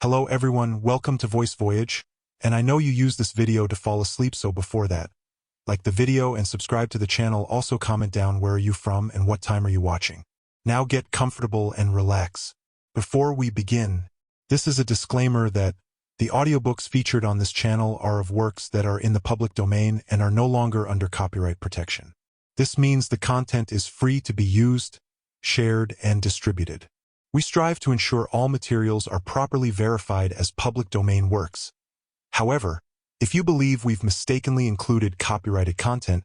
Hello everyone, welcome to Voice Voyage, and I know you use this video to fall asleep, so before that, like the video and subscribe to the channel. Also comment down where are you from and what time are you watching. Now get comfortable and relax. Before we begin, this is a disclaimer that the audiobooks featured on this channel are of works that are in the public domain and are no longer under copyright protection. This means the content is free to be used, shared, and distributed. We strive to ensure all materials are properly verified as public domain works. However, if you believe we've mistakenly included copyrighted content,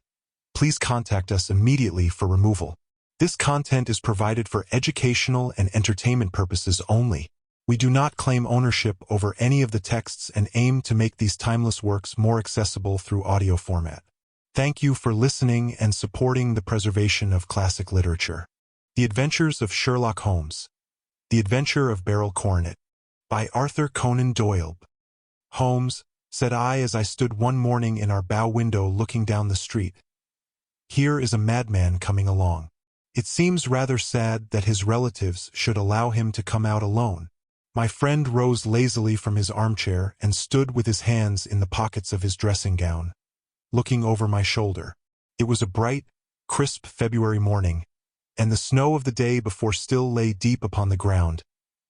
please contact us immediately for removal. This content is provided for educational and entertainment purposes only. We do not claim ownership over any of the texts and aim to make these timeless works more accessible through audio format. Thank you for listening and supporting the preservation of classic literature. The Adventures of Sherlock Holmes. The Adventure of Beryl Coronet, by Arthur Conan Doyle. Holmes, said I as I stood one morning in our bow window looking down the street. Here is a madman coming along. It seems rather sad that his relatives should allow him to come out alone. My friend rose lazily from his armchair and stood with his hands in the pockets of his dressing gown, looking over my shoulder. It was a bright, crisp February morning, and the snow of the day before still lay deep upon the ground,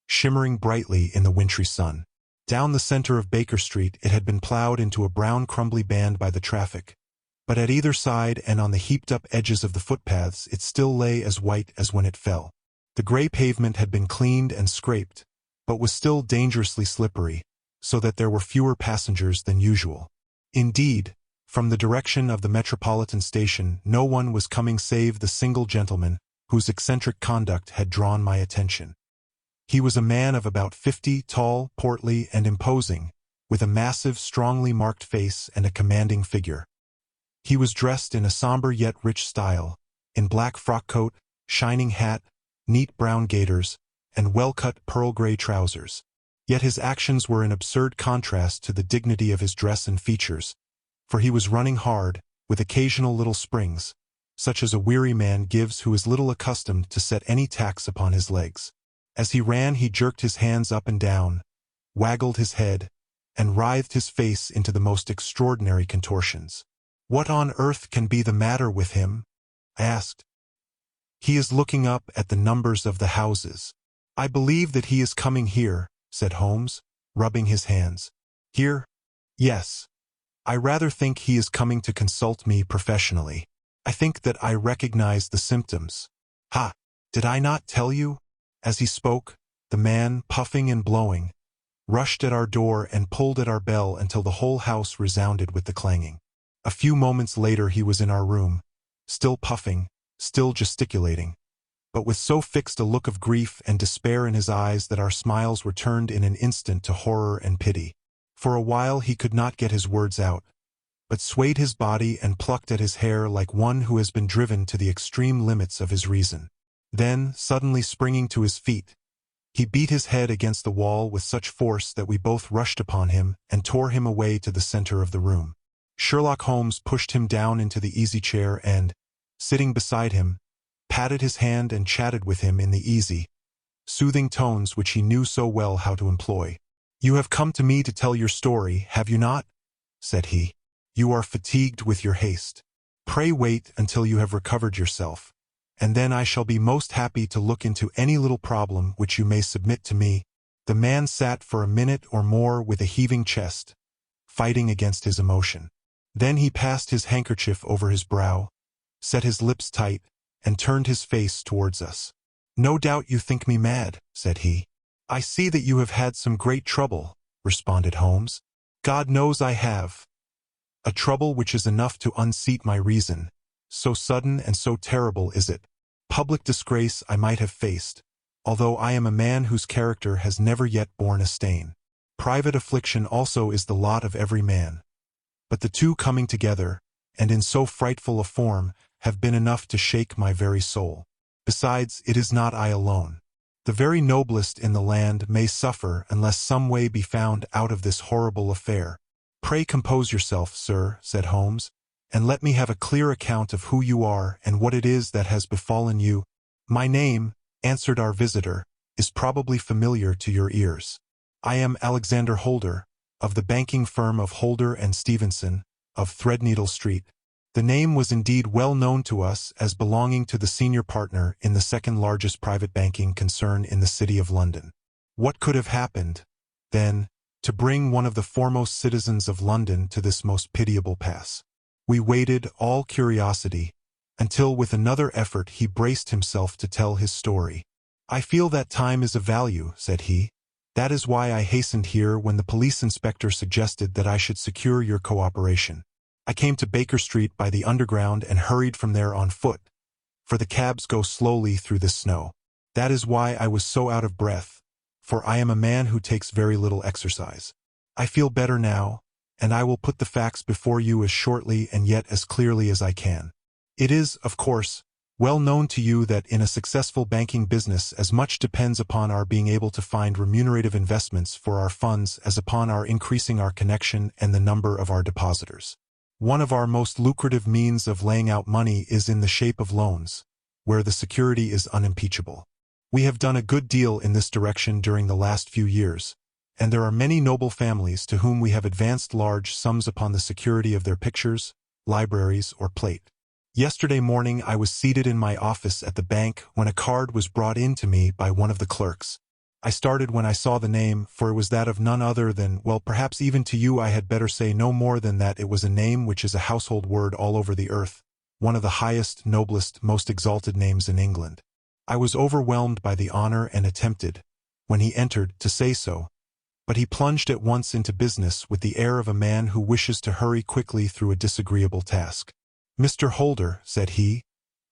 shimmering brightly in the wintry sun. Down the center of Baker Street it had been plowed into a brown crumbly band by the traffic, but at either side and on the heaped-up edges of the footpaths it still lay as white as when it fell. The gray pavement had been cleaned and scraped, but was still dangerously slippery, so that there were fewer passengers than usual. Indeed, from the direction of the Metropolitan Station no one was coming save the single gentleman whose eccentric conduct had drawn my attention. He was a man of about 50, tall, portly, and imposing, with a massive, strongly marked face and a commanding figure. He was dressed in a somber yet rich style, in black frock coat, shining hat, neat brown gaiters, and well-cut pearl-gray trousers. Yet his actions were in absurd contrast to the dignity of his dress and features, for he was running hard, with occasional little springs, such as a weary man gives who is little accustomed to set any tax upon his legs. As he ran he jerked his hands up and down, waggled his head, and writhed his face into the most extraordinary contortions. "What on earth can be the matter with him?" I asked. "He is looking up at the numbers of the houses." "I believe that he is coming here," said Holmes, rubbing his hands. "Here? Yes. I rather think he is coming to consult me professionally. I think that I recognize the symptoms." "Ha! Did I not tell you?" As he spoke, the man, puffing and blowing, rushed at our door and pulled at our bell until the whole house resounded with the clanging. A few moments later he was in our room, still puffing, still gesticulating, but with so fixed a look of grief and despair in his eyes that our smiles were turned in an instant to horror and pity. For a while he could not get his words out, but swayed his body and plucked at his hair like one who has been driven to the extreme limits of his reason. Then, suddenly springing to his feet, he beat his head against the wall with such force that we both rushed upon him and tore him away to the center of the room. Sherlock Holmes pushed him down into the easy-chair and, sitting beside him, patted his hand and chatted with him in the easy, soothing tones which he knew so well how to employ. "You have come to me to tell your story, have you not?" said he. "You are fatigued with your haste. Pray wait until you have recovered yourself, and then I shall be most happy to look into any little problem which you may submit to me." The man sat for a minute or more with a heaving chest, fighting against his emotion. Then he passed his handkerchief over his brow, set his lips tight, and turned his face towards us. "No doubt you think me mad," said he. "I see that you have had some great trouble," responded Holmes. "God knows I have. A trouble which is enough to unseat my reason, so sudden and so terrible is it. Public disgrace I might have faced, although I am a man whose character has never yet borne a stain. Private affliction also is the lot of every man. But the two coming together, and in so frightful a form, have been enough to shake my very soul. Besides, it is not I alone. The very noblest in the land may suffer unless some way be found out of this horrible affair." "Pray compose yourself, sir," said Holmes, "and let me have a clear account of who you are and what it is that has befallen you." "My name," answered our visitor, "is probably familiar to your ears. I am Alexander Holder, of the banking firm of Holder and Stevenson, of Threadneedle Street. The name was indeed well known to us as belonging to the senior partner in the second-largest private banking concern in the City of London. What could have happened, then, to bring one of the foremost citizens of London to this most pitiable pass? We waited, all curiosity, until with another effort he braced himself to tell his story. "I feel that time is of value," said he. "That is why I hastened here when the police inspector suggested that I should secure your cooperation. I came to Baker Street by the Underground and hurried from there on foot, for the cabs go slowly through this snow. That is why I was so out of breath, for I am a man who takes very little exercise. I feel better now, and I will put the facts before you as shortly and yet as clearly as I can. It is, of course, well known to you that in a successful banking business as much depends upon our being able to find remunerative investments for our funds as upon our increasing our connection and the number of our depositors. One of our most lucrative means of laying out money is in the shape of loans, where the security is unimpeachable. We have done a good deal in this direction during the last few years, and there are many noble families to whom we have advanced large sums upon the security of their pictures, libraries, or plate. Yesterday morning I was seated in my office at the bank when a card was brought in to me by one of the clerks. I started when I saw the name, for it was that of none other than, well, perhaps even to you I had better say no more than that it was a name which is a household word all over the earth, one of the highest, noblest, most exalted names in England. I was overwhelmed by the honor and attempted, when he entered, to say so, but he plunged at once into business with the air of a man who wishes to hurry quickly through a disagreeable task. "Mr. Holder," said he,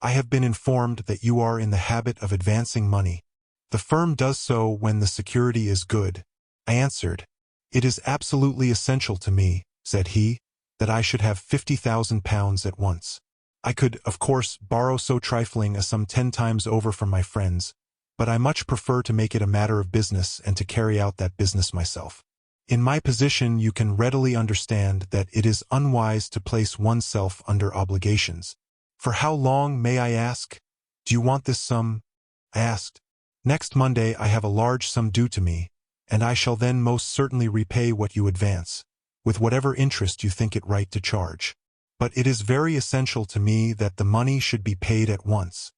"I have been informed that you are in the habit of advancing money. The firm does so when the security is good." I answered. "It is absolutely essential to me," said he, "that I should have £50,000 at once. I could, of course, borrow so trifling a sum 10 times over from my friends, but I much prefer to make it a matter of business and to carry out that business myself. In my position you can readily understand that it is unwise to place oneself under obligations. For how long, may I ask? Do you want this sum?" I asked. "Next Monday I have a large sum due to me, and I shall then most certainly repay what you advance, with whatever interest you think it right to charge. But it is very essential to me that the money should be paid at once.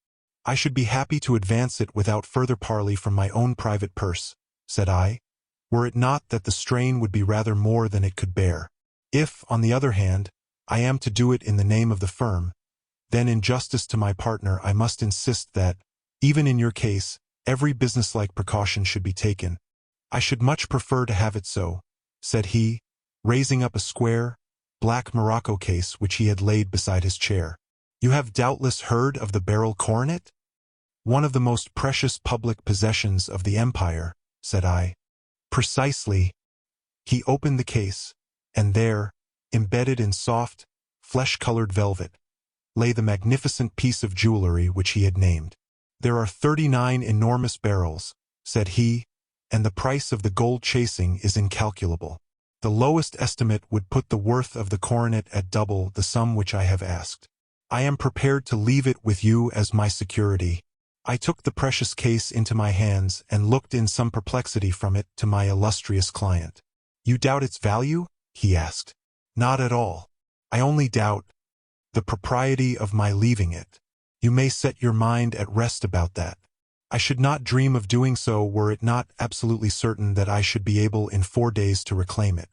I should be happy to advance it without further parley from my own private purse," said I, "were it not that the strain would be rather more than it could bear. If, on the other hand, I am to do it in the name of the firm, then in justice to my partner I must insist that, even in your case, every businesslike precaution should be taken. I should much prefer to have it so," said he, raising up a square, black morocco case which he had laid beside his chair. "You have doubtless heard of the Beryl Coronet? One of the most precious public possessions of the Empire," said I. "Precisely." He opened the case, and there, embedded in soft, flesh-colored velvet, lay the magnificent piece of jewelry which he had named. "There are 39 enormous barrels," said he, "and the price of the gold chasing is incalculable. The lowest estimate would put the worth of the coronet at double the sum which I have asked. I am prepared to leave it with you as my security." I took the precious case into my hands and looked in some perplexity from it to my illustrious client. "You doubt its value?" he asked. "Not at all. I only doubt the propriety of my leaving it. You may set your mind at rest about that. I should not dream of doing so were it not absolutely certain that I should be able in 4 days to reclaim it.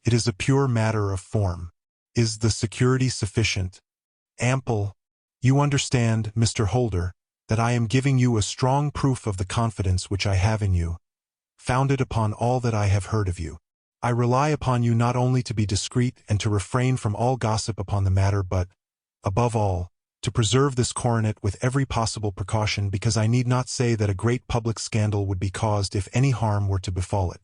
It is a pure matter of form. Is the security sufficient? Ample? You understand, Mr. Holder, that I am giving you a strong proof of the confidence which I have in you, founded upon all that I have heard of you. I rely upon you not only to be discreet and to refrain from all gossip upon the matter but, above all, to preserve this coronet with every possible precaution, because I need not say that a great public scandal would be caused if any harm were to befall it.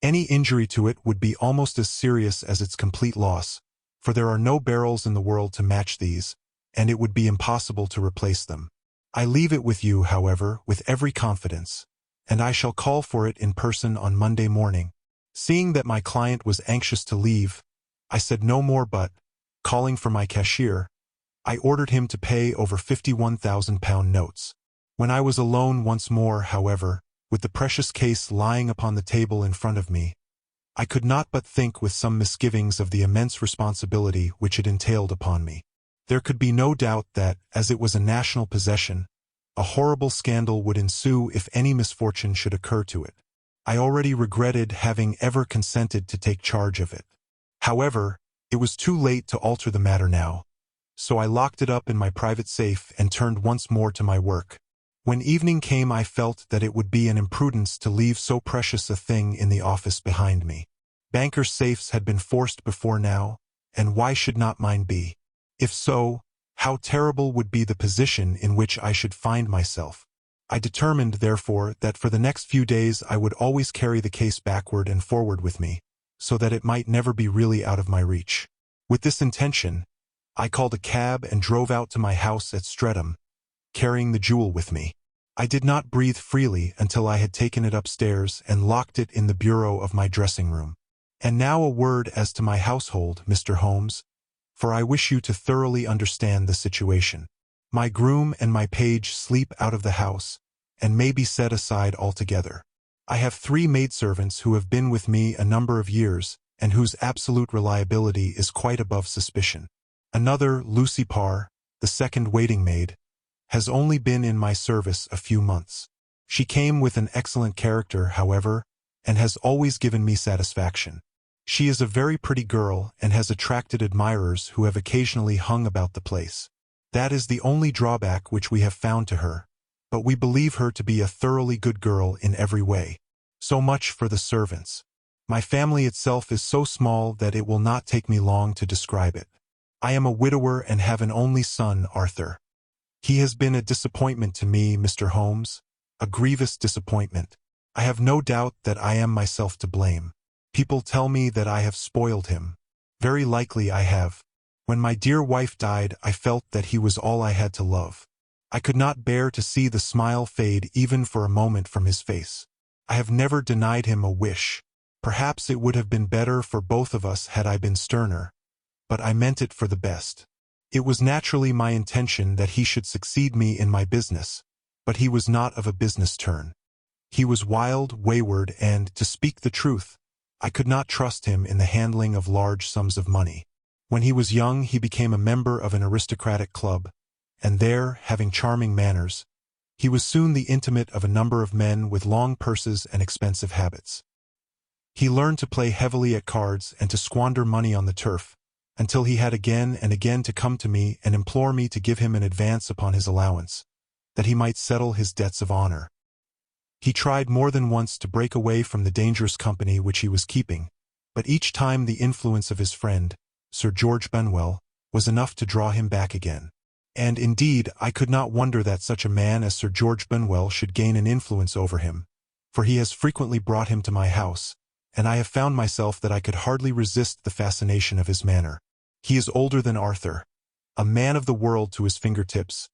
Any injury to it would be almost as serious as its complete loss, for there are no barrels in the world to match these, and it would be impossible to replace them. I leave it with you, however, with every confidence, and I shall call for it in person on Monday morning." Seeing that my client was anxious to leave, I said no more but, calling for my cashier, I ordered him to pay over £51,000 notes. When I was alone once more, however, with the precious case lying upon the table in front of me, I could not but think with some misgivings of the immense responsibility which it entailed upon me. There could be no doubt that, as it was a national possession, a horrible scandal would ensue if any misfortune should occur to it. I already regretted having ever consented to take charge of it. However, it was too late to alter the matter now, so I locked it up in my private safe and turned once more to my work. When evening came, I felt that it would be an imprudence to leave so precious a thing in the office behind me. Bankers' safes had been forced before now, and why should not mine be? If so, how terrible would be the position in which I should find myself. I determined, therefore, that for the next few days I would always carry the case backward and forward with me, so that it might never be really out of my reach. With this intention, I called a cab and drove out to my house at Streatham, carrying the jewel with me. I did not breathe freely until I had taken it upstairs and locked it in the bureau of my dressing room. And now a word as to my household, Mr. Holmes, for I wish you to thoroughly understand the situation. My groom and my page sleep out of the house, and may be set aside altogether. I have 3 maidservants who have been with me a number of years, and whose absolute reliability is quite above suspicion. Another, Lucy Parr, the second waiting maid, has only been in my service a few months. She came with an excellent character, however, and has always given me satisfaction. She is a very pretty girl and has attracted admirers who have occasionally hung about the place. That is the only drawback which we have found to her, but we believe her to be a thoroughly good girl in every way. So much for the servants. My family itself is so small that it will not take me long to describe it. I am a widower and have an only son, Arthur. He has been a disappointment to me, Mr. Holmes, a grievous disappointment. I have no doubt that I am myself to blame. People tell me that I have spoiled him. Very likely I have. When my dear wife died, I felt that he was all I had to love. I could not bear to see the smile fade even for a moment from his face. I have never denied him a wish. Perhaps it would have been better for both of us had I been sterner, but I meant it for the best. It was naturally my intention that he should succeed me in my business, but he was not of a business turn. He was wild, wayward, and, to speak the truth, I could not trust him in the handling of large sums of money. When he was young, he became a member of an aristocratic club, and there, having charming manners, he was soon the intimate of a number of men with long purses and expensive habits. He learned to play heavily at cards and to squander money on the turf, until he had again and again to come to me and implore me to give him an advance upon his allowance, that he might settle his debts of honor. He tried more than once to break away from the dangerous company which he was keeping, but each time the influence of his friend, Sir George Benwell, was enough to draw him back again. And indeed, I could not wonder that such a man as Sir George Benwell should gain an influence over him, for he has frequently brought him to my house, and I have found myself that I could hardly resist the fascination of his manner. He is older than Arthur, a man of the world to his fingertips,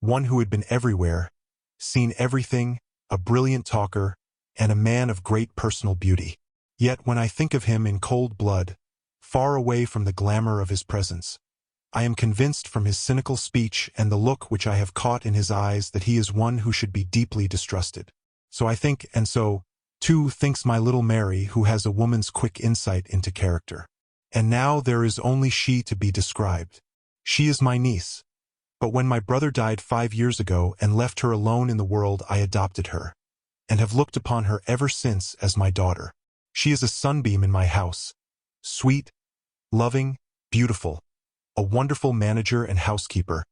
one who had been everywhere, seen everything, a brilliant talker, and a man of great personal beauty. Yet when I think of him in cold blood, far away from the glamour of his presence, I am convinced from his cynical speech and the look which I have caught in his eyes that he is one who should be deeply distrusted. So I think, and so, too, thinks my little Mary, who has a woman's quick insight into character. And now there is only she to be described. She is my niece. But when my brother died 5 years ago and left her alone in the world, I adopted her, and have looked upon her ever since as my daughter. She is a sunbeam in my house, sweet, loving, beautiful, a wonderful manager and housekeeper,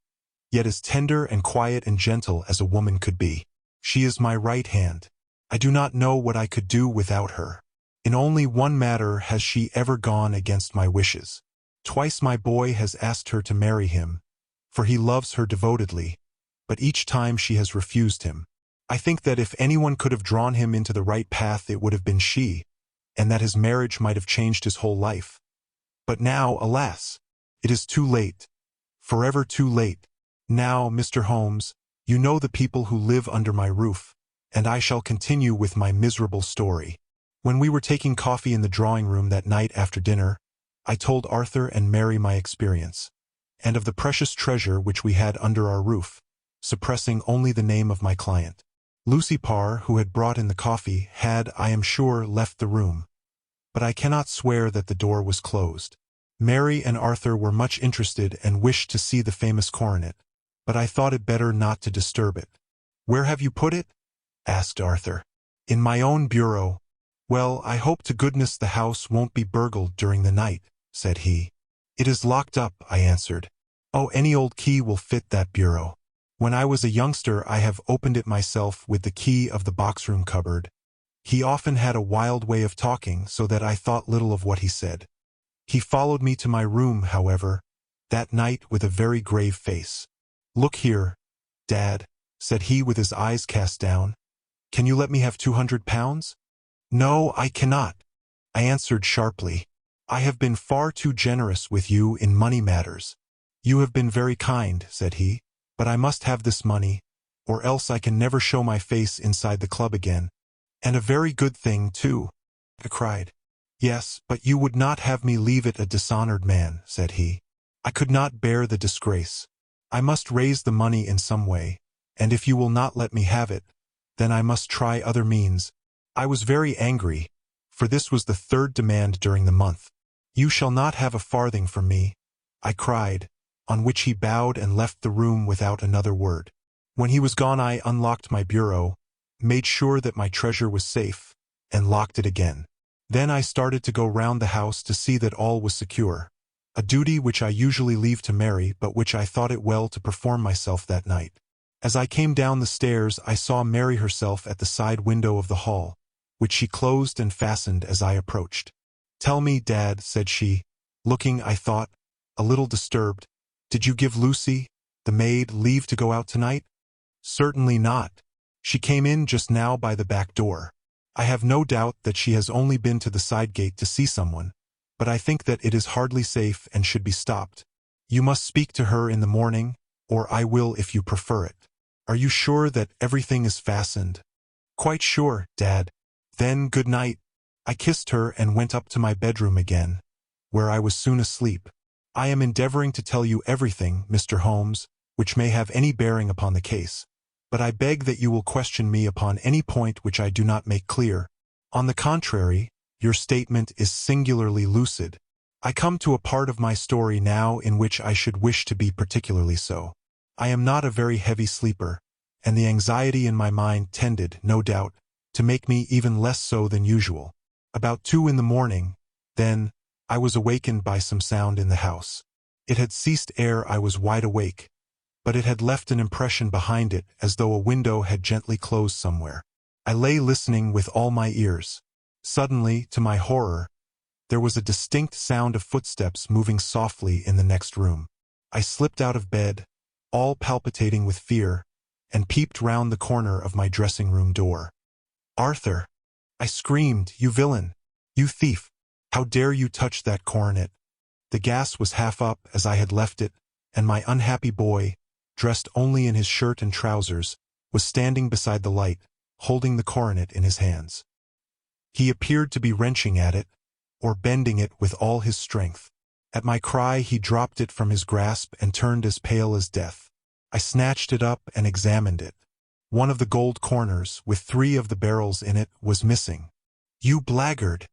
yet as tender and quiet and gentle as a woman could be. She is my right hand. I do not know what I could do without her. In only one matter has she ever gone against my wishes. Twice my boy has asked her to marry him, for he loves her devotedly, but each time she has refused him. I think that if anyone could have drawn him into the right path, it would have been she, and that his marriage might have changed his whole life. But now, alas, it is too late, forever too late. Now, Mr. Holmes, you know the people who live under my roof, and I shall continue with my miserable story. When we were taking coffee in the drawing-room that night after dinner, I told Arthur and Mary my experience, and of the precious treasure which we had under our roof, suppressing only the name of my client. Lucy Parr, who had brought in the coffee, had, I am sure, left the room, but I cannot swear that the door was closed. Mary and Arthur were much interested and wished to see the famous coronet, but I thought it better not to disturb it. "Where have you put it?" asked Arthur. "In my own bureau." "Well, I hope to goodness the house won't be burgled during the night," said he. "It is locked up," I answered. "Oh, any old key will fit that bureau. When I was a youngster I have opened it myself with the key of the box-room cupboard." He often had a wild way of talking, so that I thought little of what he said. He followed me to my room, however, that night with a very grave face. "Look here, Dad," said he with his eyes cast down. "Can you let me have £200? "No, I cannot," I answered sharply. "I have been far too generous with you in money matters." "You have been very kind," said he, "but I must have this money, or else I can never show my face inside the club again." "And a very good thing, too," I cried. "Yes, but you would not have me leave it a dishonored man," said he. "I could not bear the disgrace. I must raise the money in some way, and if you will not let me have it, then I must try other means." I was very angry, for this was the third demand during the month. "You shall not have a farthing from me," I cried, on which he bowed and left the room without another word. When he was gone I unlocked my bureau, made sure that my treasure was safe, and locked it again. Then I started to go round the house to see that all was secure, a duty which I usually leave to Mary, but which I thought it well to perform myself that night. As I came down the stairs I saw Mary herself at the side window of the hall, which she closed and fastened as I approached. "Tell me, Dad," said she, looking, I thought, a little disturbed, "did you give Lucy, the maid, leave to go out tonight?" "Certainly not. She came in just now by the back door. I have no doubt that she has only been to the side gate to see someone, but I think that it is hardly safe and should be stopped. You must speak to her in the morning, or I will if you prefer it. Are you sure that everything is fastened?" "Quite sure, Dad." "Then good night." I kissed her and went up to my bedroom again, where I was soon asleep. I am endeavoring to tell you everything, Mr. Holmes, which may have any bearing upon the case, but I beg that you will question me upon any point which I do not make clear. On the contrary, your statement is singularly lucid. I come to a part of my story now in which I should wish to be particularly so. I am not a very heavy sleeper, and the anxiety in my mind tended, no doubt, to make me even less so than usual. About 2 in the morning, then, I was awakened by some sound in the house. It had ceased ere I was wide awake, but it had left an impression behind it as though a window had gently closed somewhere. I lay listening with all my ears. Suddenly, to my horror, there was a distinct sound of footsteps moving softly in the next room. I slipped out of bed, all palpitating with fear, and peeped round the corner of my dressing-room door. "Arthur!" I screamed, "you villain! You thief! How dare you touch that coronet?" The gas was half up as I had left it, and my unhappy boy, dressed only in his shirt and trousers, was standing beside the light, holding the coronet in his hands. He appeared to be wrenching at it, or bending it with all his strength. At my cry he dropped it from his grasp and turned as pale as death. I snatched it up and examined it. One of the gold corners, with 3 of the barrels in it, was missing. "You blackguard!"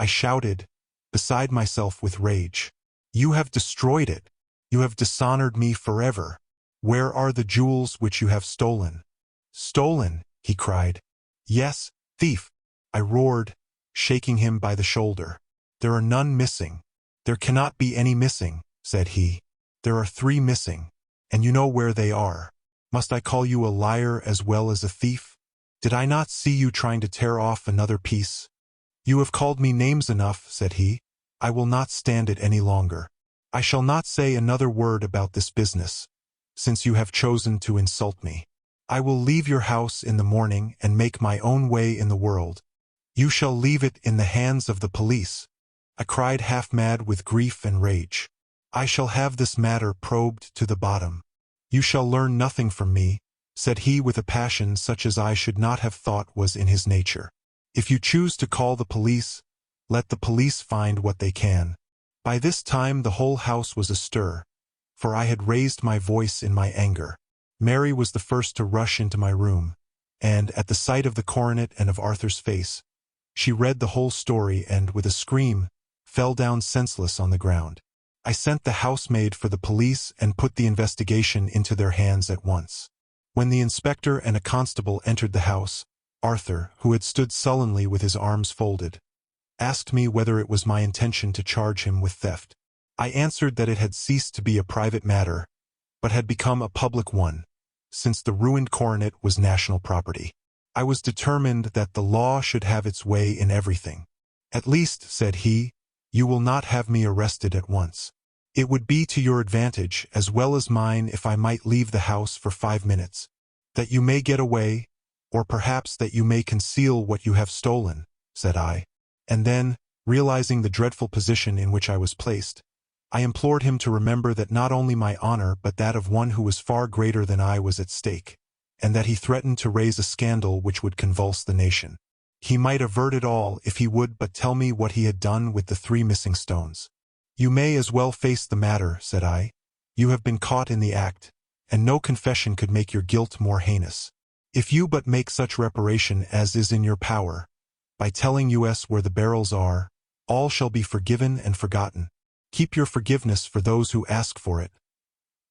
I shouted, beside myself with rage. "You have destroyed it! You have dishonored me forever! Where are the jewels which you have stolen?" "Stolen!" he cried. "Yes, thief!" I roared, shaking him by the shoulder. "There are none missing." "There cannot be any missing," said he. "There are 3 missing, and you know where they are. Must I call you a liar as well as a thief? Did I not see you trying to tear off another piece?" "You have called me names enough," said he. "I will not stand it any longer. I shall not say another word about this business, since you have chosen to insult me. I will leave your house in the morning and make my own way in the world. You shall leave it in the hands of the police." I cried, half mad with grief and rage. "I shall have this matter probed to the bottom." "You shall learn nothing from me," said he with a passion such as I should not have thought was in his nature. "If you choose to call the police, let the police find what they can." By this time the whole house was astir, for I had raised my voice in my anger. Mary was the first to rush into my room, and at the sight of the coronet and of Arthur's face, she read the whole story and, with a scream, fell down senseless on the ground. I sent the housemaid for the police and put the investigation into their hands at once. When the inspector and a constable entered the house, Arthur, who had stood sullenly with his arms folded, asked me whether it was my intention to charge him with theft. I answered that it had ceased to be a private matter, but had become a public one, since the ruined coronet was national property. I was determined that the law should have its way in everything. At least, said he, you will not have me arrested at once. It would be to your advantage as well as mine if I might leave the house for 5 minutes, that you may get away, or perhaps that you may conceal what you have stolen, said I. And then, realizing the dreadful position in which I was placed, I implored him to remember that not only my honor but that of one who was far greater than I was at stake, and that he threatened to raise a scandal which would convulse the nation. He might avert it all if he would but tell me what he had done with the 3 missing stones. You may as well face the matter, said I. You have been caught in the act, and no confession could make your guilt more heinous. If you but make such reparation as is in your power, by telling us where the barrels are, all shall be forgiven and forgotten. Keep your forgiveness for those who ask for it.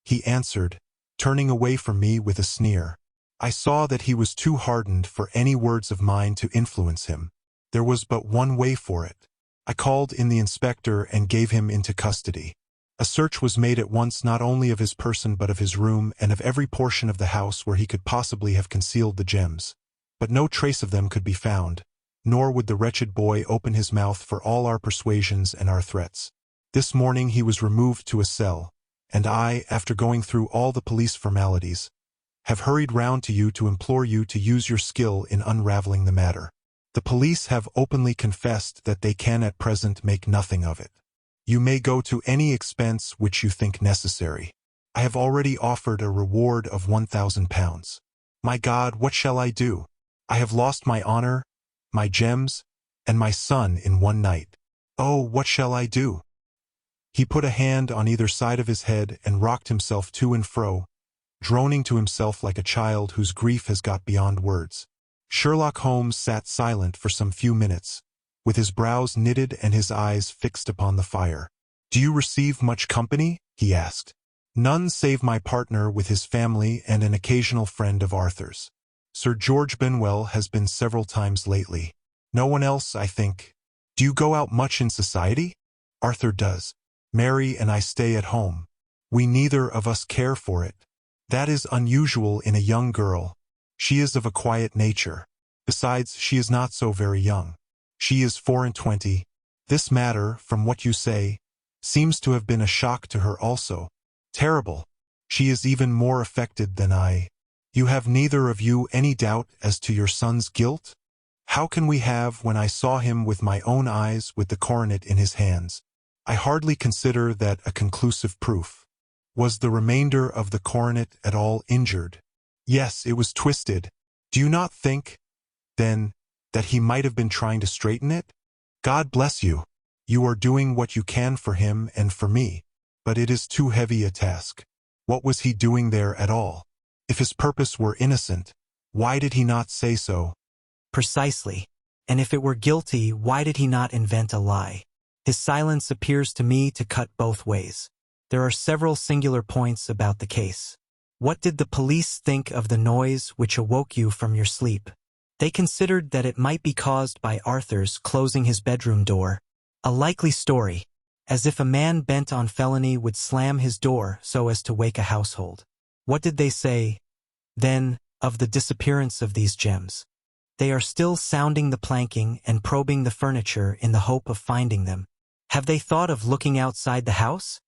He answered, turning away from me with a sneer. I saw that he was too hardened for any words of mine to influence him. There was but one way for it. I called in the inspector and gave him into custody. A search was made at once not only of his person but of his room and of every portion of the house where he could possibly have concealed the gems. But no trace of them could be found, nor would the wretched boy open his mouth for all our persuasions and our threats. This morning he was removed to a cell, and I, after going through all the police formalities, have hurried round to you to implore you to use your skill in unraveling the matter. The police have openly confessed that they can at present make nothing of it. You may go to any expense which you think necessary. I have already offered a reward of £1,000. My God, what shall I do? I have lost my honor, my gems, and my son in one night. Oh, what shall I do? He put a hand on either side of his head and rocked himself to and fro, droning to himself like a child whose grief has got beyond words. Sherlock Holmes sat silent for some few minutes, with his brows knitted and his eyes fixed upon the fire. Do you receive much company? He asked. None save my partner with his family and an occasional friend of Arthur's. Sir George Benwell has been several times lately. No one else, I think. Do you go out much in society? Arthur does. Mary and I stay at home. We neither of us care for it. That is unusual in a young girl. She is of a quiet nature. Besides, she is not so very young. She is 24. This matter, from what you say, seems to have been a shock to her also. Terrible. She is even more affected than I. You have neither of you any doubt as to your son's guilt? How can we have when I saw him with my own eyes with the coronet in his hands? I hardly consider that a conclusive proof. Was the remainder of the coronet at all injured? Yes, it was twisted. Do you not think, then, that he might have been trying to straighten it? God bless you. You are doing what you can for him and for me, but it is too heavy a task. What was he doing there at all? If his purpose were innocent, why did he not say so? Precisely. And if it were guilty, why did he not invent a lie? His silence appears to me to cut both ways. There are several singular points about the case. What did the police think of the noise which awoke you from your sleep? They considered that it might be caused by Arthur's closing his bedroom door. A likely story, as if a man bent on felony would slam his door so as to wake a household. What did they say, then, of the disappearance of these gems? They are still sounding the planking and probing the furniture in the hope of finding them. Have they thought of looking outside the house?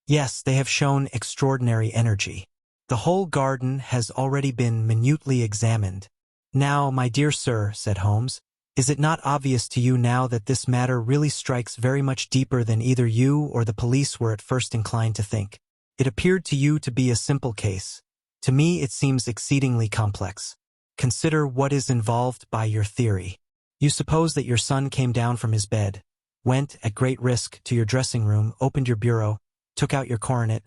Yes, they have shown extraordinary energy. The whole garden has already been minutely examined. Now, my dear sir, said Holmes, is it not obvious to you now that this matter really strikes very much deeper than either you or the police were at first inclined to think? It appeared to you to be a simple case. To me it seems exceedingly complex. Consider what is involved by your theory. You suppose that your son came down from his bed, went, at great risk, to your dressing room, opened your bureau, took out your coronet,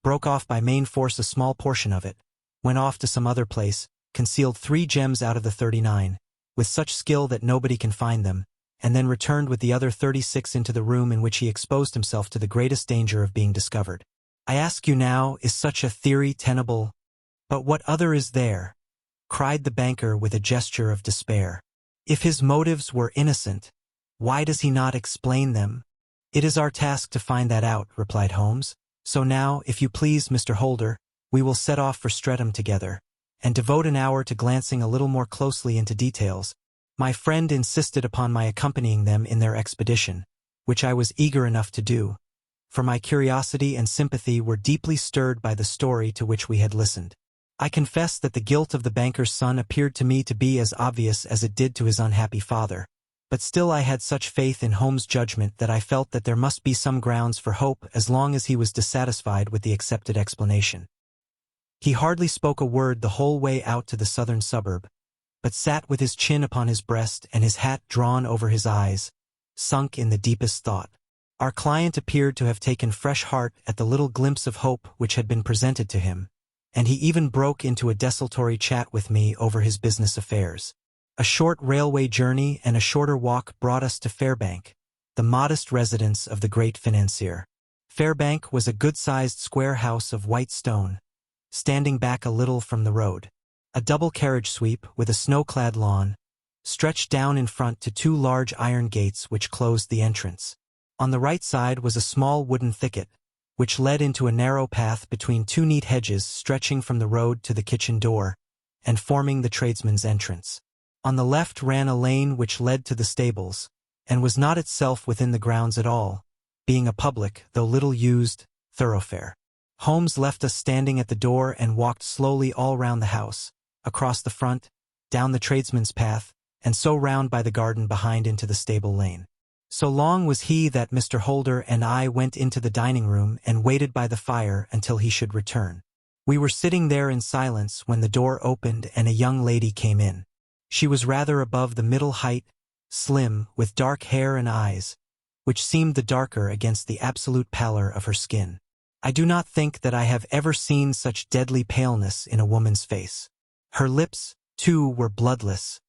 broke off by main force a small portion of it, went off to some other place, concealed 3 gems out of the 39, with such skill that nobody can find them, and then returned with the other 36 into the room in which he exposed himself to the greatest danger of being discovered. I ask you now, is such a theory tenable? But what other is there? Cried the banker with a gesture of despair. If his motives were innocent, why does he not explain them? It is our task to find that out, replied Holmes. So now, if you please, Mr. Holder, we will set off for Streatham together, and devote an hour to glancing a little more closely into details. My friend insisted upon my accompanying them in their expedition, which I was eager enough to do, for my curiosity and sympathy were deeply stirred by the story to which we had listened. I confess that the guilt of the banker's son appeared to me to be as obvious as it did to his unhappy father, but still I had such faith in Holmes' judgment that I felt that there must be some grounds for hope as long as he was dissatisfied with the accepted explanation. He hardly spoke a word the whole way out to the southern suburb, but sat with his chin upon his breast and his hat drawn over his eyes, sunk in the deepest thought. Our client appeared to have taken fresh heart at the little glimpse of hope which had been presented to him, and he even broke into a desultory chat with me over his business affairs. A short railway journey and a shorter walk brought us to Fairbank, the modest residence of the great financier. Fairbank was a good-sized square house of white stone, standing back a little from the road. A double carriage sweep with a snow-clad lawn stretched down in front to 2 large iron gates which closed the entrance. On the right side was a small wooden thicket, which led into a narrow path between 2 neat hedges stretching from the road to the kitchen door, and forming the tradesman's entrance. On the left ran a lane which led to the stables, and was not itself within the grounds at all, being a public, though little used, thoroughfare. Holmes left us standing at the door and walked slowly all round the house, across the front, down the tradesman's path, and so round by the garden behind into the stable lane. So long was he that Mr. Holder and I went into the dining room and waited by the fire until he should return. We were sitting there in silence when the door opened and a young lady came in. She was rather above the middle height, slim, with dark hair and eyes, which seemed the darker against the absolute pallor of her skin. I do not think that I have ever seen such deadly paleness in a woman's face. Her lips, too, were bloodless,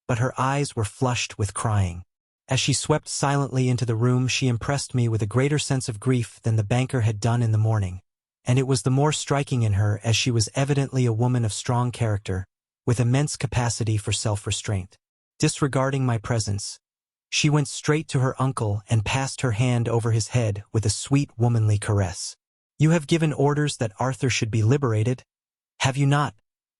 but her eyes were flushed with crying. As she swept silently into the room, she impressed me with a greater sense of grief than the banker had done in the morning, and it was the more striking in her as she was evidently a woman of strong character, with immense capacity for self-restraint. Disregarding my presence, she went straight to her uncle and passed her hand over his head with a sweet womanly caress. "You have given orders that Arthur should be liberated, have you not,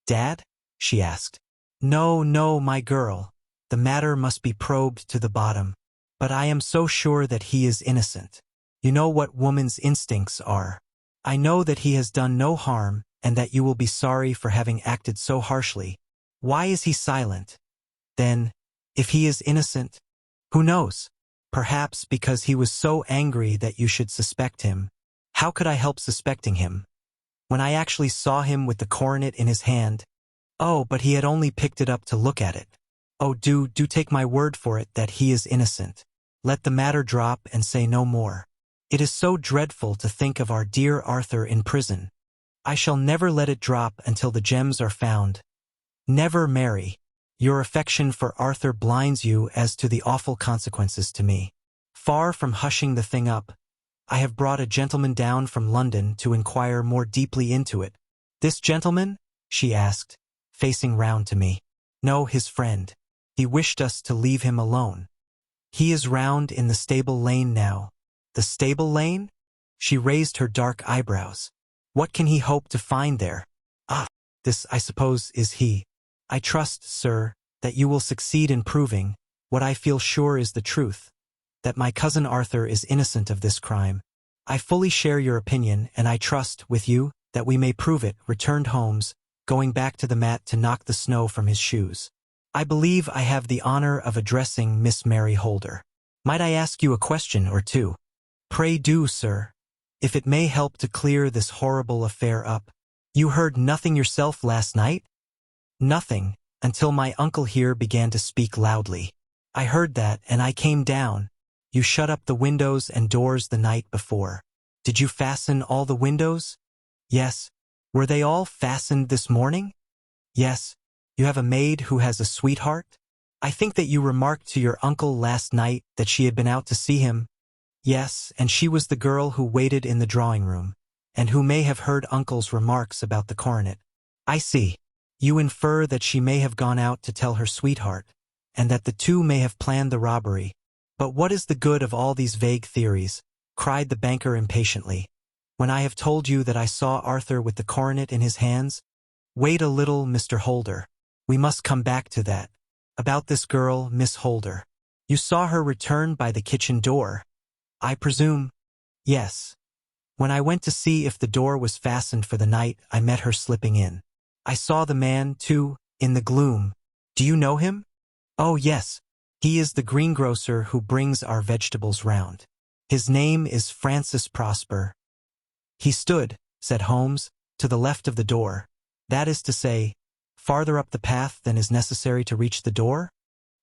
Dad?" she asked. "No, no, my girl. The matter must be probed to the bottom. But I am so sure that he is innocent. You know what woman's instincts are. I know that he has done no harm, and that you will be sorry for having acted so harshly. Why is he silent? Then, if he is innocent, who knows? Perhaps because he was so angry that you should suspect him. How could I help suspecting him? When I actually saw him with the coronet in his hand. Oh, but he had only picked it up to look at it. Oh, do take my word for it that he is innocent. Let the matter drop and say no more. It is so dreadful to think of our dear Arthur in prison. I shall never let it drop until the gems are found. Never, Mary. Your affection for Arthur blinds you as to the awful consequences to me. Far from hushing the thing up, I have brought a gentleman down from London to inquire more deeply into it." "This gentleman?" she asked, facing round to me. "No, his friend. He wished us to leave him alone. He is round in the stable lane now." "The stable lane?" She raised her dark eyebrows. "What can he hope to find there?" "Ah, this, I suppose, is he. I trust, sir, that you will succeed in proving, what I feel sure is the truth, that my cousin Arthur is innocent of this crime. I fully share your opinion, and I trust, with you, that we may prove it," returned Holmes, going back to the mat to knock the snow from his shoes. "I believe I have the honor of addressing Miss Mary Holder. Might I ask you a question or two?" "Pray do, sir, if it may help to clear this horrible affair up. You heard nothing yourself last night?" "Nothing, until my uncle here began to speak loudly. I heard that, and I came down. You shut up the windows and doors the night before. Did you fasten all the windows?" "Yes." "Were they all fastened this morning?" "Yes." You have a maid who has a sweetheart? I think that you remarked to your uncle last night that she had been out to see him. Yes, and she was the girl who waited in the drawing room, and who may have heard uncle's remarks about the coronet. I see. You infer that she may have gone out to tell her sweetheart, and that the two may have planned the robbery. But what is the good of all these vague theories? Cried the banker impatiently. When I have told you that I saw Arthur with the coronet in his hands? Wait a little, Mr. Holder. We must come back to that. About this girl, Miss Holder. You saw her return by the kitchen door, I presume? Yes. When I went to see if the door was fastened for the night, I met her slipping in. I saw the man, too, in the gloom. Do you know him? Oh, yes. He is the greengrocer who brings our vegetables round. His name is Francis Prosper. He stood, said Holmes, to the left of the door. That is to say, farther up the path than is necessary to reach the door?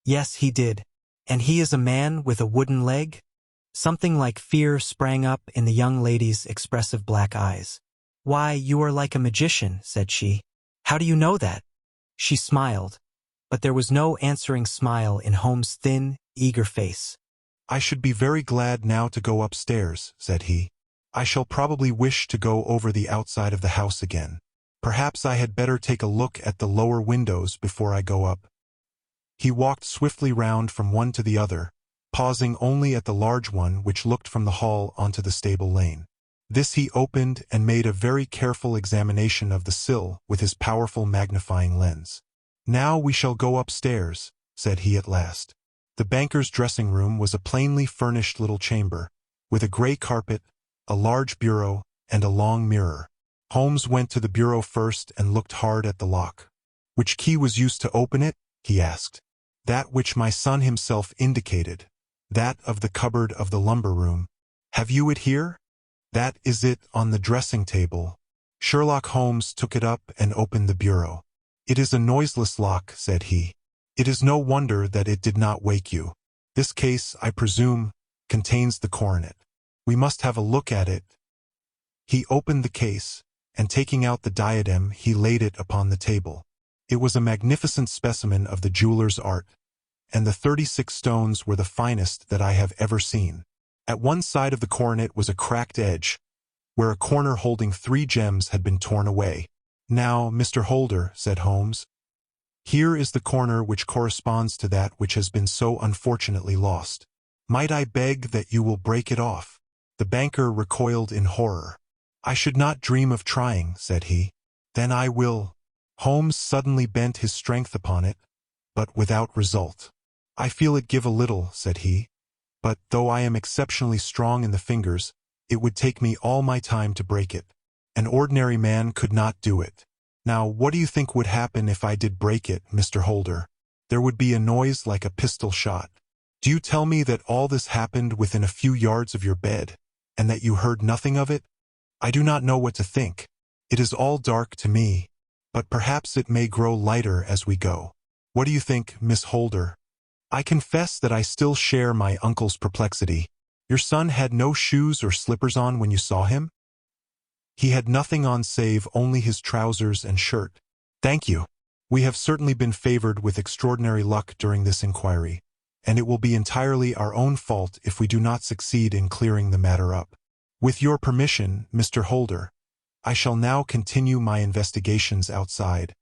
Yes, he did. And he is a man with a wooden leg? Something like fear sprang up in the young lady's expressive black eyes. Why, you are like a magician, said she. How do you know that? She smiled, but there was no answering smile in Holmes' thin, eager face. I should be very glad now to go upstairs, said he. I shall probably wish to go over the outside of the house again. Perhaps I had better take a look at the lower windows before I go up. He walked swiftly round from one to the other, pausing only at the large one which looked from the hall onto the stable lane. This he opened and made a very careful examination of the sill with his powerful magnifying lens. Now we shall go upstairs, said he at last. The banker's dressing room was a plainly furnished little chamber, with a grey carpet, a large bureau, and a long mirror. Holmes went to the bureau first and looked hard at the lock. Which key was used to open it? He asked. That which my son himself indicated. That of the cupboard of the lumber room. Have you it here? That is it on the dressing table. Sherlock Holmes took it up and opened the bureau. It is a noiseless lock, said he. It is no wonder that it did not wake you. This case, I presume, contains the coronet. We must have a look at it. He opened the case, and taking out the diadem, he laid it upon the table. It was a magnificent specimen of the jeweler's art, and the 36 stones were the finest that I have ever seen. At one side of the coronet was a cracked edge, where a corner holding 3 gems had been torn away. Now, Mr. Holder, said Holmes, here is the corner which corresponds to that which has been so unfortunately lost. Might I beg that you will break it off? The banker recoiled in horror. I should not dream of trying, said he. Then I will. Holmes suddenly bent his strength upon it, but without result. I feel it give a little, said he, but though I am exceptionally strong in the fingers, it would take me all my time to break it. An ordinary man could not do it. Now, what do you think would happen if I did break it, Mr. Holder? There would be a noise like a pistol shot. Do you tell me that all this happened within a few yards of your bed, and that you heard nothing of it? I do not know what to think. It is all dark to me, but perhaps it may grow lighter as we go. What do you think, Miss Holder? I confess that I still share my uncle's perplexity. Your son had no shoes or slippers on when you saw him? He had nothing on save only his trousers and shirt. Thank you. We have certainly been favored with extraordinary luck during this inquiry, and it will be entirely our own fault if we do not succeed in clearing the matter up. With your permission, Mr. Holder, I shall now continue my investigations outside.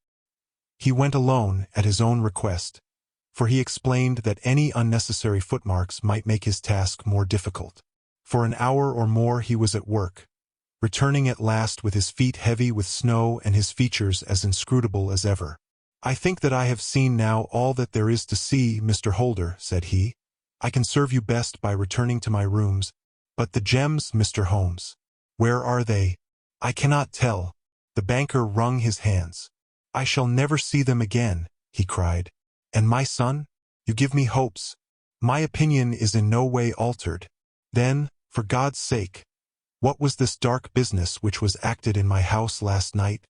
He went alone at his own request, for he explained that any unnecessary footmarks might make his task more difficult. For an hour or more he was at work, returning at last with his feet heavy with snow and his features as inscrutable as ever. I think that I have seen now all that there is to see, Mr. Holder, said he. I can serve you best by returning to my rooms. But the gems, Mr. Holmes, where are they? I cannot tell. The banker wrung his hands. I shall never see them again, he cried. And my son? You give me hopes. My opinion is in no way altered. Then, for God's sake, what was this dark business which was acted in my house last night?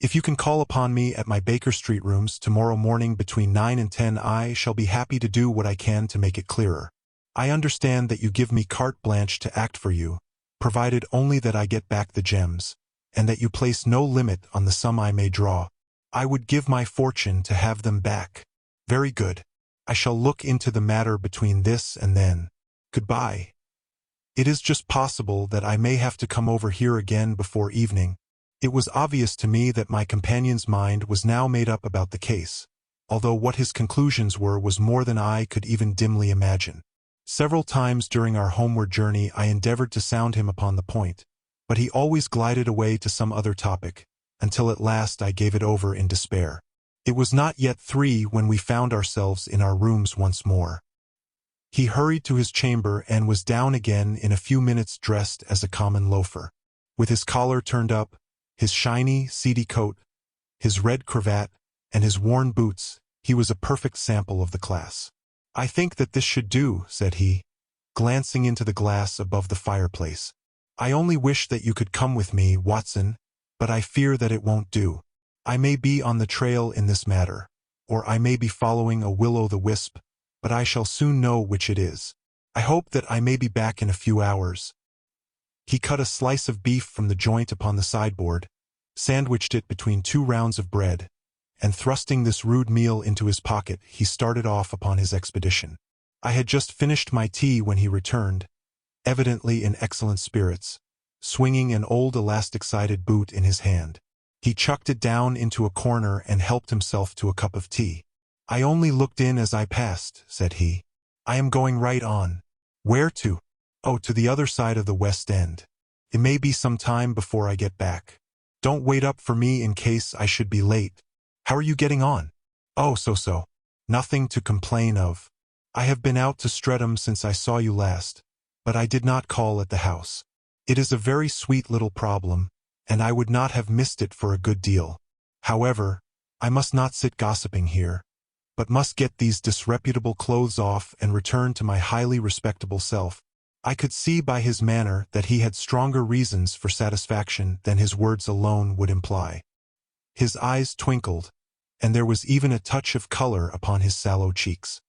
If you can call upon me at my Baker Street rooms tomorrow morning between 9 and 10, I shall be happy to do what I can to make it clearer. I understand that you give me carte blanche to act for you, provided only that I get back the gems, and that you place no limit on the sum I may draw. I would give my fortune to have them back. Very good. I shall look into the matter between this and then. Goodbye. It is just possible that I may have to come over here again before evening. It was obvious to me that my companion's mind was now made up about the case, although what his conclusions were was more than I could even dimly imagine. Several times during our homeward journey I endeavored to sound him upon the point, but he always glided away to some other topic, until at last I gave it over in despair. It was not yet 3 when we found ourselves in our rooms once more. He hurried to his chamber and was down again in a few minutes dressed as a common loafer. With his collar turned up, his shiny, seedy coat, his red cravat, and his worn boots, he was a perfect sample of the class. "I think that this should do," said he, glancing into the glass above the fireplace. "I only wish that you could come with me, Watson, but I fear that it won't do. I may be on the trail in this matter, or I may be following a will-o'-the-wisp, but I shall soon know which it is. I hope that I may be back in a few hours." He cut a slice of beef from the joint upon the sideboard, sandwiched it between 2 rounds of bread, and thrusting this rude meal into his pocket, he started off upon his expedition. I had just finished my tea when he returned, evidently in excellent spirits, swinging an old elastic-sided boot in his hand. He chucked it down into a corner and helped himself to a cup of tea. "I only looked in as I passed," said he. "I am going right on." "Where to?" "Oh, to the other side of the West End. It may be some time before I get back. Don't wait up for me in case I should be late. How are you getting on?" "Oh, so-so. Nothing to complain of. I have been out to Streatham since I saw you last, but I did not call at the house. It is a very sweet little problem, and I would not have missed it for a good deal. However, I must not sit gossiping here, but must get these disreputable clothes off and return to my highly respectable self." I could see by his manner that he had stronger reasons for satisfaction than his words alone would imply. His eyes twinkled, and there was even a touch of color upon his sallow cheeks.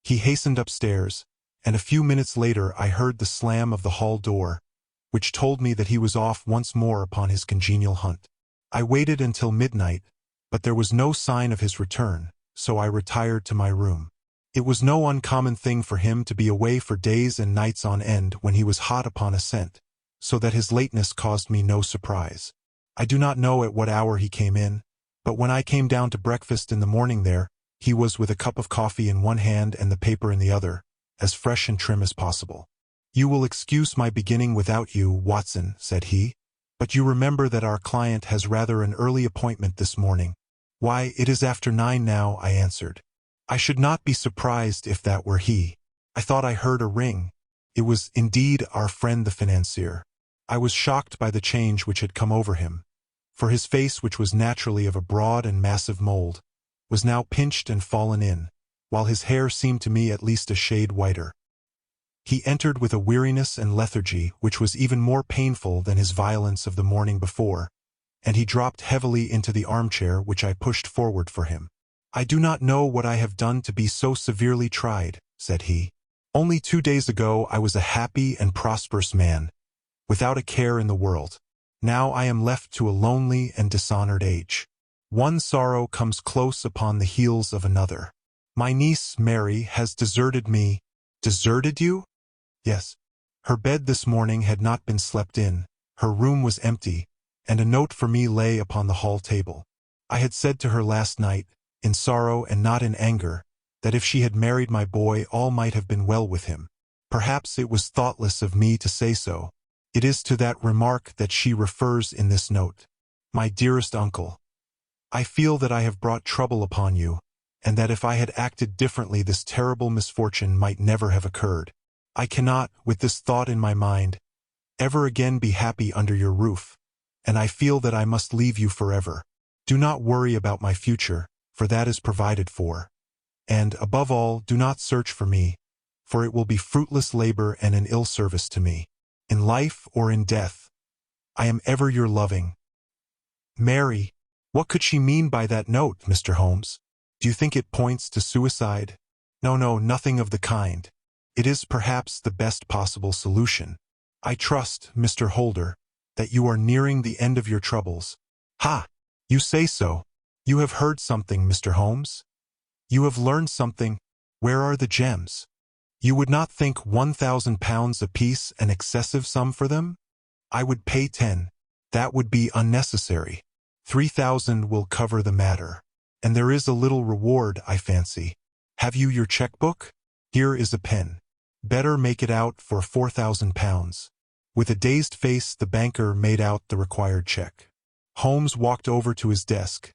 He hastened upstairs, and a few minutes later I heard the slam of the hall door, which told me that he was off once more upon his congenial hunt. I waited until midnight, but there was no sign of his return, so I retired to my room. It was no uncommon thing for him to be away for days and nights on end when he was hot upon a scent, so that his lateness caused me no surprise. I do not know at what hour he came in, but when I came down to breakfast in the morning there, he was with a cup of coffee in one hand and the paper in the other, as fresh and trim as possible. "You will excuse my beginning without you, Watson," said he, "but you remember that our client has rather an early appointment this morning." "Why, it is after 9 now," I answered. "I should not be surprised if that were he. I thought I heard a ring." It was indeed our friend the financier. I was shocked by the change which had come over him, for his face, which was naturally of a broad and massive mold, was now pinched and fallen in, while his hair seemed to me at least a shade whiter. He entered with a weariness and lethargy which was even more painful than his violence of the morning before, and he dropped heavily into the armchair which I pushed forward for him. "I do not know what I have done to be so severely tried," said he. "Only 2 days ago I was a happy and prosperous man, without a care in the world. Now I am left to a lonely and dishonored age. One sorrow comes close upon the heels of another. My niece, Mary, has deserted me." "Deserted you?" "Yes. Her bed this morning had not been slept in, her room was empty, and a note for me lay upon the hall table. I had said to her last night, in sorrow and not in anger, that if she had married my boy all might have been well with him. Perhaps it was thoughtless of me to say so. It is to that remark that she refers in this note. My dearest uncle, I feel that I have brought trouble upon you, and that if I had acted differently this terrible misfortune might never have occurred. I cannot, with this thought in my mind, ever again be happy under your roof, and I feel that I must leave you forever. Do not worry about my future, for that is provided for. And, above all, do not search for me, for it will be fruitless labor and an ill service to me. In life or in death, I am ever your loving Mary." What could she mean by that note, Mr. Holmes? Do you think it points to suicide? No, nothing of the kind. It is perhaps the best possible solution. I trust, Mr. Holder, that you are nearing the end of your troubles. "Ha! You say so. You have heard something, Mr. Holmes? You have learned something. Where are the gems? You would not think £1,000 apiece an excessive sum for them? I would pay 10. That would be unnecessary. 3,000 will cover the matter. And there is a little reward, I fancy. Have you your checkbook? Here is a pen. Better make it out for £4,000. With a dazed face, the banker made out the required check. Holmes walked over to his desk,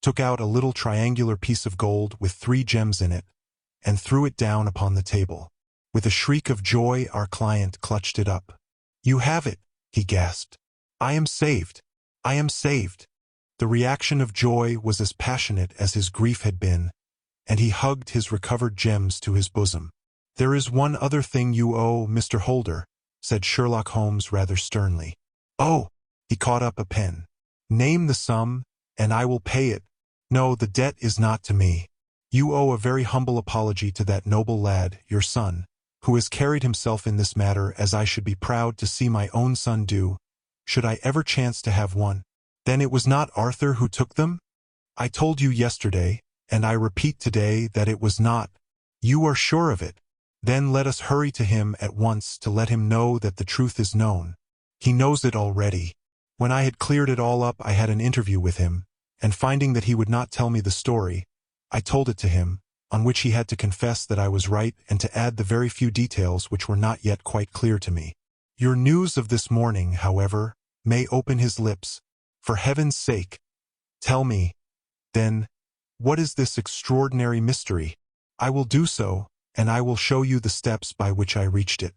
took out a little triangular piece of gold with 3 gems in it, and threw it down upon the table. With a shriek of joy, our client clutched it up. "You have it," he gasped. "I am saved. I am saved." The reaction of joy was as passionate as his grief had been, and he hugged his recovered gems to his bosom. "There is one other thing you owe, Mr. Holder," said Sherlock Holmes rather sternly. "Oh!" He caught up a pen. "Name the sum, and I will pay it. No, the debt is not to me. You owe a very humble apology to that noble lad, your son, who has carried himself in this matter as I should be proud to see my own son do, should I ever chance to have one." "Then it was not Arthur who took them?" "I told you yesterday, and I repeat today, that it was not." "You are sure of it? Then let us hurry to him at once to let him know that the truth is known. He knows it already. When I had cleared it all up, I had an interview with him, and finding that he would not tell me the story, I told it to him, on which he had to confess that I was right and to add the very few details which were not yet quite clear to me. Your news of this morning, however, may open his lips. For heaven's sake, tell me, then, what is this extraordinary mystery? I will do so, and I will show you the steps by which I reached it.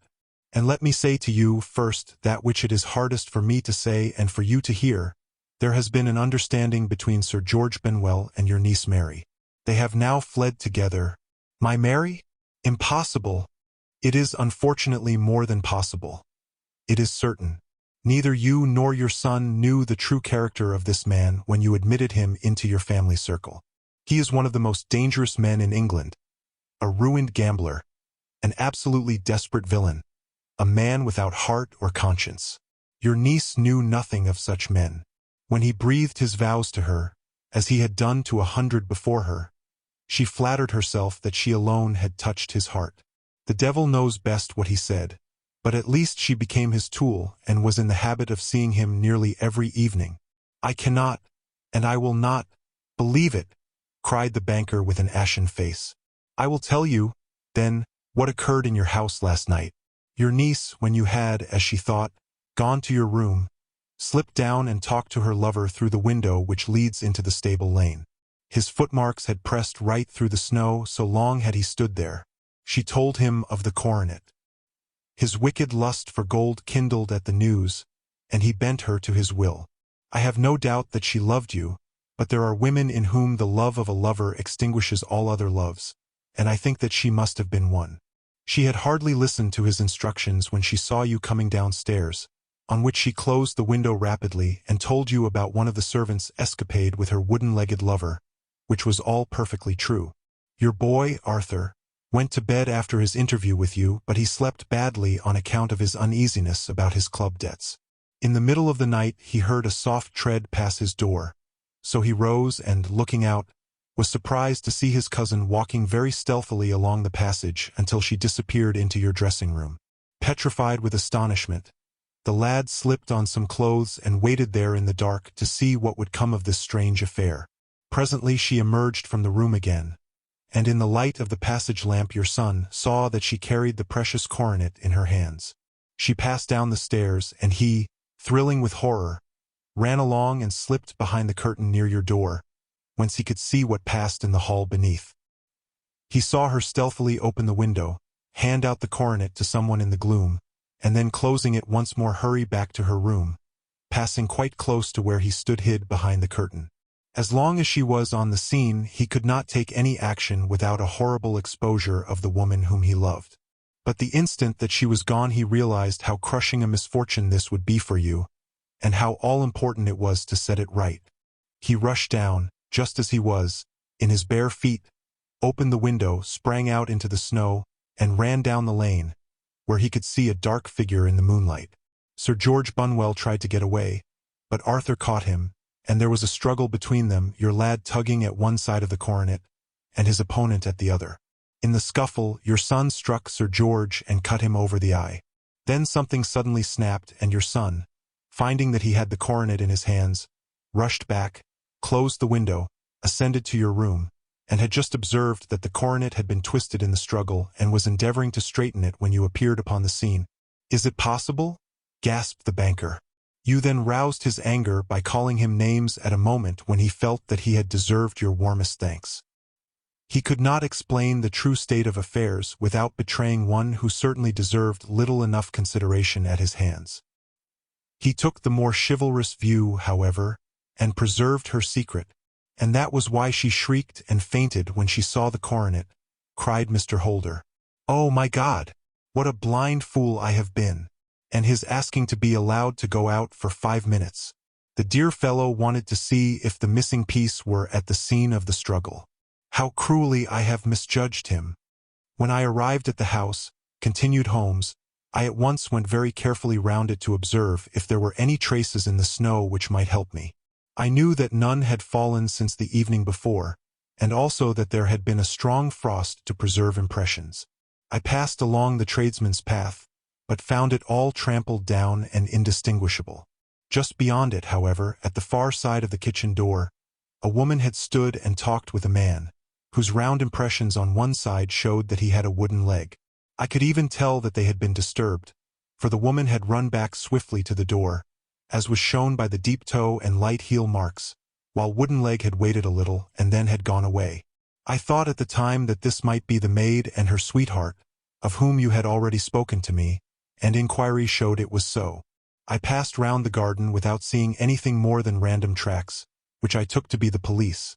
And let me say to you, first, that which it is hardest for me to say and for you to hear. There has been an understanding between Sir George Benwell and your niece Mary. They have now fled together. My Mary? Impossible. It is unfortunately more than possible. It is certain. Neither you nor your son knew the true character of this man when you admitted him into your family circle. He is one of the most dangerous men in England, a ruined gambler, an absolutely desperate villain, a man without heart or conscience. Your niece knew nothing of such men. When he breathed his vows to her, as he had done to 100 before her, she flattered herself that she alone had touched his heart. The devil knows best what he said, but at least she became his tool and was in the habit of seeing him nearly every evening. I cannot, and I will not, believe it, cried the banker with an ashen face. I will tell you, then, what occurred in your house last night. Your niece, when you had, as she thought, gone to your room, slipped down and talked to her lover through the window which leads into the stable lane. His footmarks had pressed right through the snow, so long had he stood there. She told him of the coronet. His wicked lust for gold kindled at the news, and he bent her to his will. I have no doubt that she loved you, but there are women in whom the love of a lover extinguishes all other loves, and I think that she must have been one. She had hardly listened to his instructions when she saw you coming downstairs, on which she closed the window rapidly and told you about one of the servants' escapade with her wooden-legged lover, which was all perfectly true. Your boy, Arthur, went to bed after his interview with you, but he slept badly on account of his uneasiness about his club debts. In the middle of the night he heard a soft tread pass his door, so he rose and, looking out, was surprised to see his cousin walking very stealthily along the passage until she disappeared into your dressing-room. Petrified with astonishment, the lad slipped on some clothes and waited there in the dark to see what would come of this strange affair. Presently she emerged from the room again, and in the light of the passage lamp your son saw that she carried the precious coronet in her hands. She passed down the stairs, and he, thrilling with horror, ran along and slipped behind the curtain near your door, whence he could see what passed in the hall beneath. He saw her stealthily open the window, hand out the coronet to someone in the gloom, and then closing it once more hurry back to her room, passing quite close to where he stood hid behind the curtain. As long as she was on the scene, he could not take any action without a horrible exposure of the woman whom he loved. But the instant that she was gone he realized how crushing a misfortune this would be for you, and how all-important it was to set it right. He rushed down, just as he was, in his bare feet, opened the window, sprang out into the snow, and ran down the lane, where he could see a dark figure in the moonlight. Sir George Bunwell tried to get away, but Arthur caught him, and there was a struggle between them, your lad tugging at one side of the coronet, and his opponent at the other. In the scuffle, your son struck Sir George and cut him over the eye. Then something suddenly snapped, and your son, finding that he had the coronet in his hands, rushed back, closed the window, ascended to your room, and had just observed that the coronet had been twisted in the struggle and was endeavoring to straighten it when you appeared upon the scene. "Is it possible?" gasped the banker. You then roused his anger by calling him names at a moment when he felt that he had deserved your warmest thanks. He could not explain the true state of affairs without betraying one who certainly deserved little enough consideration at his hands. He took the more chivalrous view, however, and preserved her secret, and that was why she shrieked and fainted when she saw the coronet, cried Mr. Holder. "Oh, my God! What a blind fool I have been!" And his asking to be allowed to go out for 5 minutes. The dear fellow wanted to see if the missing piece were at the scene of the struggle. How cruelly I have misjudged him. When I arrived at the house, continued Holmes, I at once went very carefully round it to observe if there were any traces in the snow which might help me. I knew that none had fallen since the evening before, and also that there had been a strong frost to preserve impressions. I passed along the tradesman's path, but found it all trampled down and indistinguishable. Just beyond it, however, at the far side of the kitchen door, a woman had stood and talked with a man, whose round impressions on one side showed that he had a wooden leg. I could even tell that they had been disturbed, for the woman had run back swiftly to the door, as was shown by the deep toe and light heel marks, while wooden leg had waited a little and then had gone away. I thought at the time that this might be the maid and her sweetheart, of whom you had already spoken to me, and inquiry showed it was so. I passed round the garden without seeing anything more than random tracks, which I took to be the police.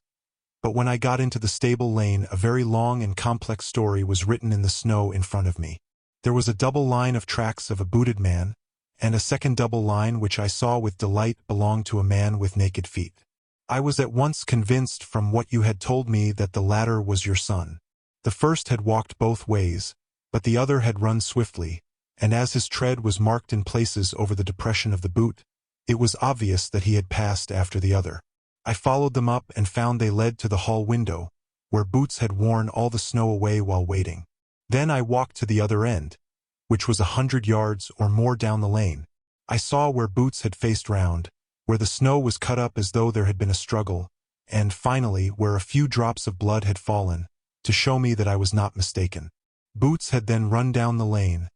But when I got into the stable lane, a very long and complex story was written in the snow in front of me. There was a double line of tracks of a booted man, and a second double line which I saw with delight belonged to a man with naked feet. I was at once convinced from what you had told me that the latter was your son. The first had walked both ways, but the other had run swiftly, and as his tread was marked in places over the depression of the boot, it was obvious that he had passed after the other. I followed them up and found they led to the hall window, where Boots had worn all the snow away while waiting. Then I walked to the other end, which was 100 yards or more down the lane. I saw where Boots had faced round, where the snow was cut up as though there had been a struggle, and, finally, where a few drops of blood had fallen, to show me that I was not mistaken. Boots had then run down the lane,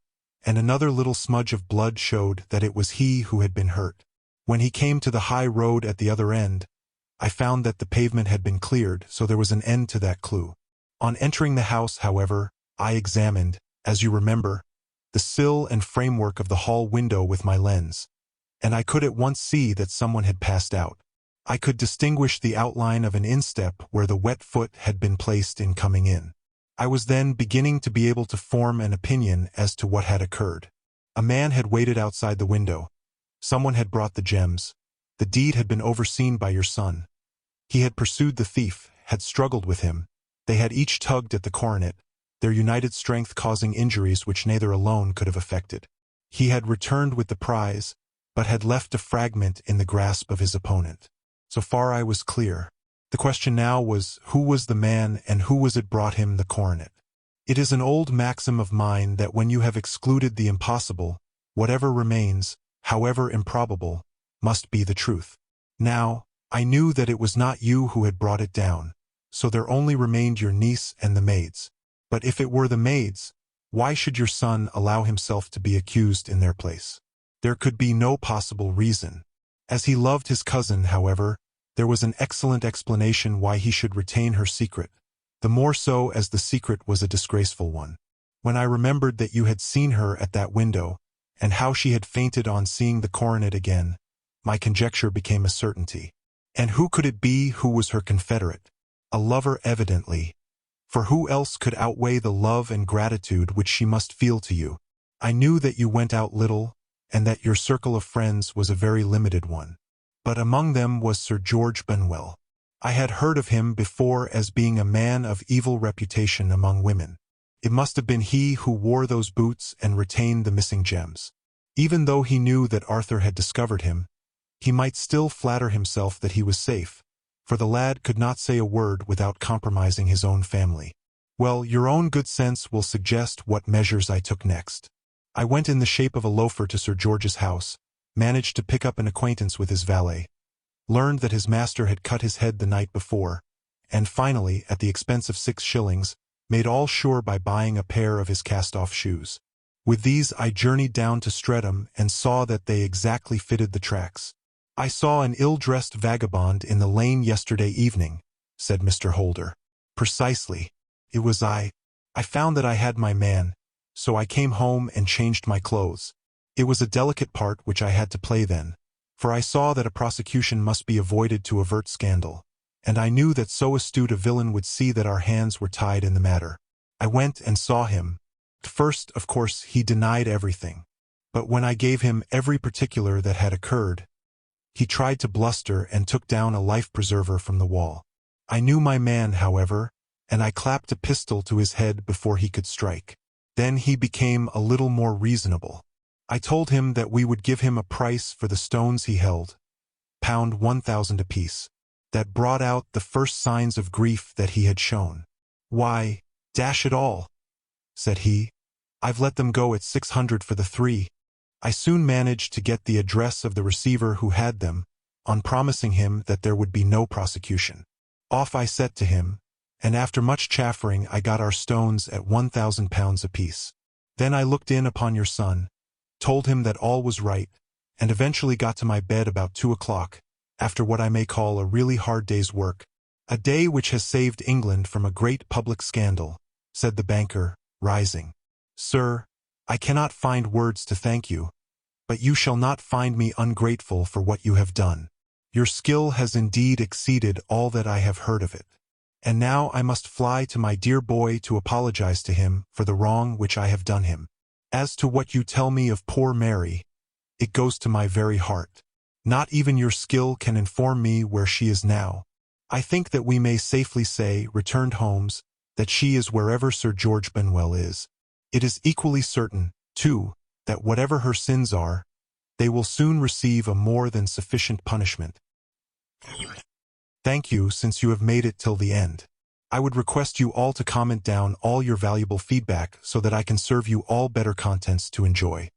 and another little smudge of blood showed that it was he who had been hurt. When he came to the high road at the other end, I found that the pavement had been cleared, so there was an end to that clue. On entering the house, however, I examined, as you remember, the sill and framework of the hall window with my lens, and I could at once see that someone had passed out. I could distinguish the outline of an instep where the wet foot had been placed in coming in. I was then beginning to be able to form an opinion as to what had occurred. A man had waited outside the window. Someone had brought the gems. The deed had been overseen by your son. He had pursued the thief, had struggled with him. They had each tugged at the coronet, their united strength causing injuries which neither alone could have effected. He had returned with the prize, but had left a fragment in the grasp of his opponent. So far I was clear. The question now was, who was the man and who was it brought him the coronet? It is an old maxim of mine that when you have excluded the impossible, whatever remains, however improbable, must be the truth. Now, I knew that it was not you who had brought it down, so there only remained your niece and the maids. But if it were the maids, why should your son allow himself to be accused in their place? There could be no possible reason. As he loved his cousin, however, there was an excellent explanation why he should retain her secret, the more so as the secret was a disgraceful one. When I remembered that you had seen her at that window, and how she had fainted on seeing the coronet again, my conjecture became a certainty. And who could it be who was her confederate? A lover, evidently. For who else could outweigh the love and gratitude which she must feel to you? I knew that you went out little, and that your circle of friends was a very limited one. But among them was Sir George Benwell. I had heard of him before as being a man of evil reputation among women. It must have been he who wore those boots and retained the missing gems. Even though he knew that Arthur had discovered him, He might still flatter himself that he was safe, for the lad could not say a word without compromising his own family. Well, your own good sense will suggest what measures I took next. I went in the shape of a loafer to Sir George's house, managed to pick up an acquaintance with his valet, learned that his master had cut his head the night before, and finally, at the expense of 6 shillings, made all sure by buying a pair of his cast-off shoes. With these I journeyed down to Streatham and saw that they exactly fitted the tracks. "I saw an ill-dressed vagabond in the lane yesterday evening," said Mr. Holder. "Precisely. It was I. I found that I had my man, so I came home and changed my clothes. It was a delicate part which I had to play then, for I saw that a prosecution must be avoided to avert scandal, and I knew that so astute a villain would see that our hands were tied in the matter. I went and saw him. At first, of course, he denied everything, but when I gave him every particular that had occurred, he tried to bluster and took down a life-preserver from the wall. I knew my man, however, and I clapped a pistol to his head before he could strike. Then he became a little more reasonable. I told him that we would give him a price for the stones he held, £1,000 apiece. That brought out the first signs of grief that he had shown. "Why, dash it all," said he, "I've let them go at 600 for the 3. I soon managed to get the address of the receiver who had them, on promising him that there would be no prosecution. Off I set to him, and after much chaffering I got our stones at £1,000 apiece. Then I looked in upon your son, told him that all was right, and eventually got to my bed about 2 o'clock, after what I may call a really hard day's work. A day which has saved England from a great public scandal," said the banker, rising. "Sir, I cannot find words to thank you, but you shall not find me ungrateful for what you have done. Your skill has indeed exceeded all that I have heard of it. And now I must fly to my dear boy to apologize to him for the wrong which I have done him. As to what you tell me of poor Mary, it goes to my very heart. Not even your skill can inform me where she is now. I think that we may safely say, returned Holmes, that she is wherever Sir George Benwell is. It is equally certain, too, that whatever her sins are, they will soon receive a more than sufficient punishment. Thank you, since you have made it till the end. I would request you all to comment down all your valuable feedback so that I can serve you all better contents to enjoy.